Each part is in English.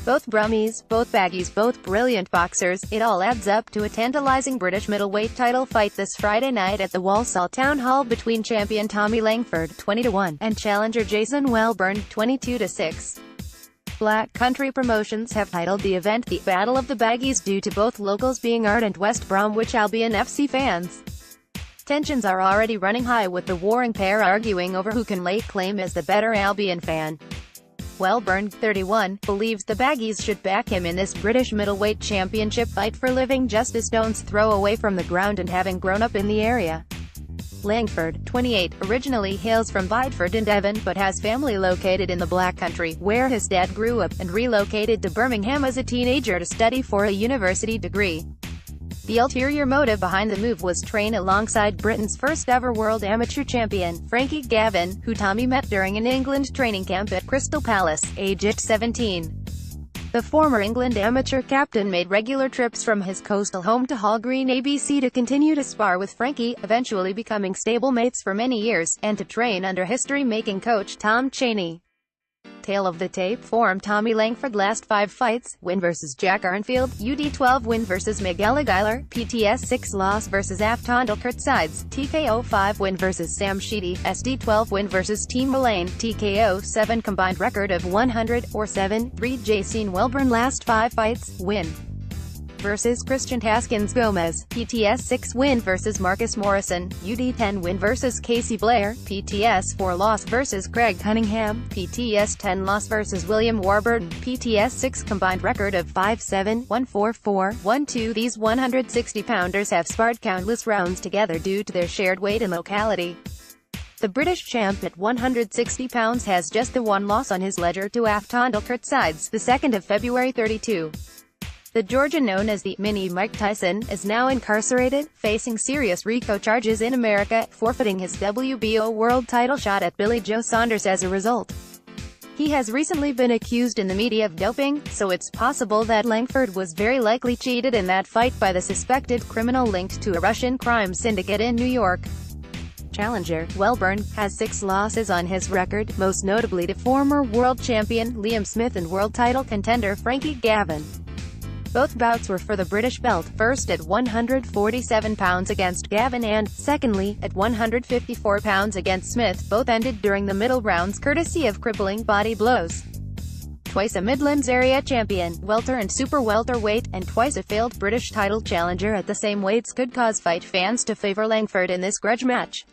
Both Brummies, both Baggies, both brilliant boxers, it all adds up to a tantalising British middleweight title fight this Friday night at the Walsall Town Hall between champion Tommy Langford, 20-1, and challenger Jason Welborn, 22-6. Black Country Promotions have titled the event the Battle of the Baggies due to both locals being ardent West Bromwich Albion FC fans. Tensions are already running high, with the warring pair arguing over who can lay claim as the better Albion fan. Welborn, 31, believes the Baggies should back him in this British middleweight championship fight for living just a stone's throw away from the ground and having grown up in the area. Langford, 28, originally hails from Bideford in Devon but has family located in the Black Country, where his dad grew up, and relocated to Birmingham as a teenager to study for a university degree. The ulterior motive behind the move was train alongside Britain's first-ever world amateur champion, Frankie Gavin, who Tommy met during an England training camp at Crystal Palace, aged 17. The former England amateur captain made regular trips from his coastal home to Hall Green, ABC to continue to spar with Frankie, eventually becoming stablemates for many years, and to train under history-making coach Tom Cheney. Tale of the tape form: Tommy Langford last 5 fights, win versus Jack Arnfield, UD12 win versus Miguel Aguilar, PTS 6 loss versus Aftondalkert sides, TKO 5 win versus Sam Sheedy, SD12 win versus Team Mullane, TKO 7 combined record of 100-7-3. Jason Welborn last 5 fights, win versus Christian Haskins Gomez, PTS 6 win versus Marcus Morrison, UD10 win versus Casey Blair, PTS 4 loss versus Craig Cunningham, PTS 10 loss versus William Warburton, PTS 6 combined record of 5-7, 1-4-4, 1-2. These 160-pounders have sparred countless rounds together due to their shared weight and locality. The British champ at 160 pounds has just the one loss on his ledger to Aftondalkert sides, the 2nd of February, 32. The Georgian, known as the Mini Mike Tyson, is now incarcerated, facing serious RICO charges in America, forfeiting his WBO world title shot at Billy Joe Saunders as a result. He has recently been accused in the media of doping, so it's possible that Langford was very likely cheated in that fight by the suspected criminal linked to a Russian crime syndicate in New York. Challenger Welborn has 6 losses on his record, most notably to former world champion Liam Smith and world title contender Frankie Gavin. Both bouts were for the British belt, first at 147 pounds against Gavin and, secondly, at 154 pounds against Smith. Both ended during the middle rounds courtesy of crippling body blows. Twice a Midlands area champion, welter and super welterweight, and twice a failed British title challenger at the same weights could cause fight fans to favour Langford in this grudge match.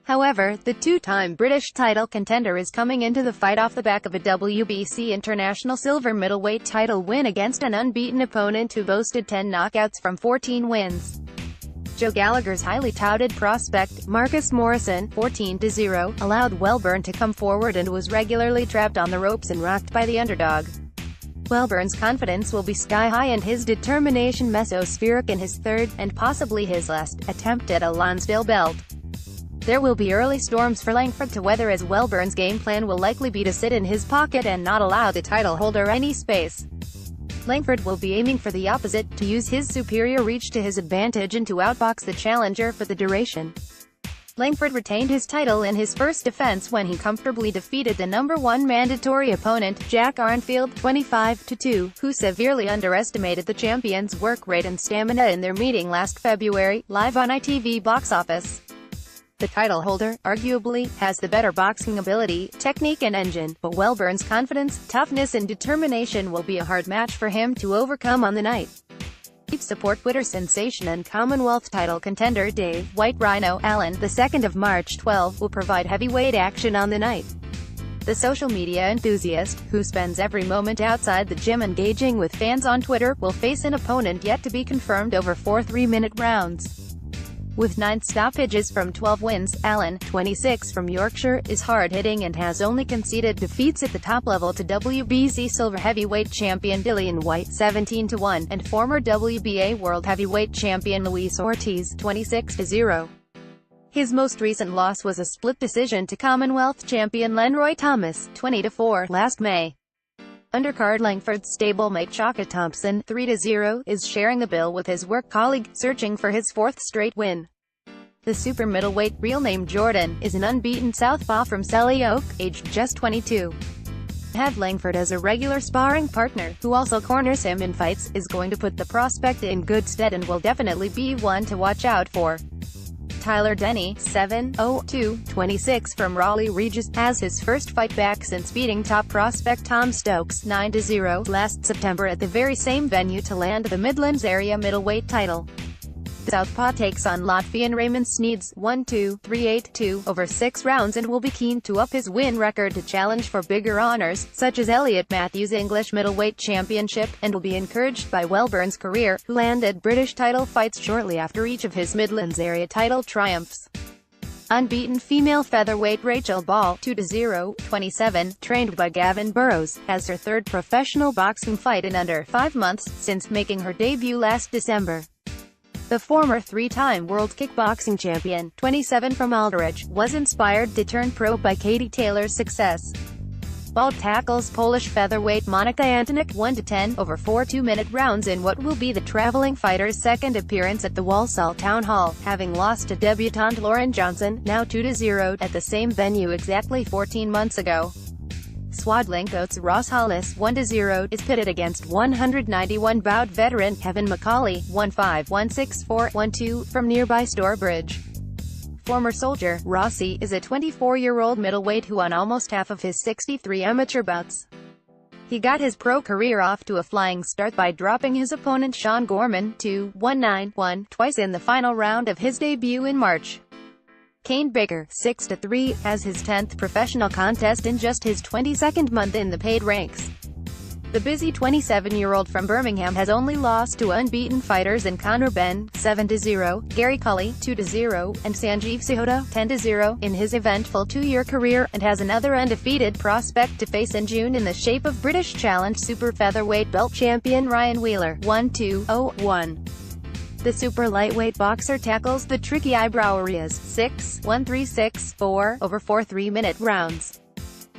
However, the 2-time British title contender is coming into the fight off the back of a WBC International Silver middleweight title win against an unbeaten opponent who boasted 10 knockouts from 14 wins. Joe Gallagher's highly touted prospect, Marcus Morrison, 14-0, allowed Welborn to come forward and was regularly trapped on the ropes and rocked by the underdog. Welborn's confidence will be sky-high and his determination mesospheric in his 3rd, and possibly his last, attempt at a Lonsdale belt. There will be early storms for Langford to weather, as Welborn's game plan will likely be to sit in his pocket and not allow the title holder any space. Langford will be aiming for the opposite, to use his superior reach to his advantage and to outbox the challenger for the duration. Langford retained his title in his first defense when he comfortably defeated the #1 mandatory opponent, Jack Arnfield, 25-2, who severely underestimated the champion's work rate and stamina in their meeting last February, live on ITV Box Office. The title holder, arguably, has the better boxing ability, technique and engine, but Welborn's confidence, toughness and determination will be a hard match for him to overcome on the night. Deep support Twitter sensation and Commonwealth title contender Dave "White Rhino" Allen, the 2nd of March, 12, will provide heavyweight action on the night. The social media enthusiast, who spends every moment outside the gym engaging with fans on Twitter, will face an opponent yet to be confirmed over 4 3-minute rounds. With 9 stoppages from 12 wins, Allen, 26, from Yorkshire, is hard-hitting and has only conceded defeats at the top level to WBC silver heavyweight champion Dillian Whyte, 17-1, and former WBA world heavyweight champion Luis Ortiz, 26-0. His most recent loss was a split decision to Commonwealth champion Lenroy Thomas, 20-4, last May. Undercard Langford's stablemate Chaka Thompson, 3-0, is sharing the bill with his work colleague, searching for his 4th straight win. The super middleweight, real name Jordan, is an unbeaten southpaw from Selly Oak, aged just 22. Have Langford as a regular sparring partner, who also corners him in fights, is going to put the prospect in good stead and will definitely be one to watch out for. Tyler Denny, 7-0-2-26 from Raleigh Regis, has his first fight back since beating top prospect Tom Stokes 9-0 last September at the very same venue to land the Midlands area middleweight title. The Southpaw takes on Latvian Raymond Sneeds 1-2-3-8-2 over 6 rounds and will be keen to up his win record to challenge for bigger honours, such as Elliot Matthews' English Middleweight Championship, and will be encouraged by Welborn's career, who landed British title fights shortly after each of his Midlands area title triumphs. Unbeaten female featherweight Rachel Ball, 2-0-27, trained by Gavin Burrows, has her third professional boxing fight in under 5 months, since making her debut last December. The former 3-time world kickboxing champion, 27 from Aldridge, was inspired to turn pro by Katie Taylor's success. Ball tackles Polish featherweight Monika Antonik 1-10 over 4 2-minute rounds in what will be the traveling fighter's second appearance at the Walsall Town Hall, having lost to debutante Lauren Johnson, now 2-0, at the same venue exactly 14 months ago. Swaddling Coats Ross Hollis 1-0 is pitted against 191-bout veteran Kevin McCauley 1-5-1-6-4-1-2 from nearby Stourbridge. Former soldier, Rossi, is a 24-year-old middleweight who won almost half of his 63 amateur bouts. He got his pro career off to a flying start by dropping his opponent Sean Gorman 2-1-9-1 twice in the final round of his debut in March. Kane Baker, 6-3, has his 10th professional contest in just his 22nd month in the paid ranks. The busy 27-year-old from Birmingham has only lost to unbeaten fighters in Conor Benn, 7-0, Gary Cully, 2-0, and Sanjeev Sihota, 10-0, in his eventful 2-year career, and has another undefeated prospect to face in June in the shape of British Challenge super featherweight belt champion Ryan Wheeler, 1-2-0-1. The super lightweight boxer tackles the tricky eyebrow Arias 6-1-3-6-4 over 4 3-minute rounds.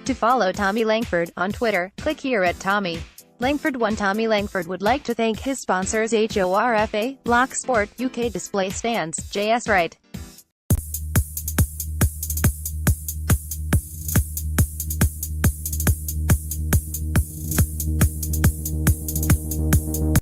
To follow Tommy Langford on Twitter, click here at Tommy Langford 1. Tommy Langford would like to thank his sponsors HORFA, Block Sport, UK Display Stands, JS Wright,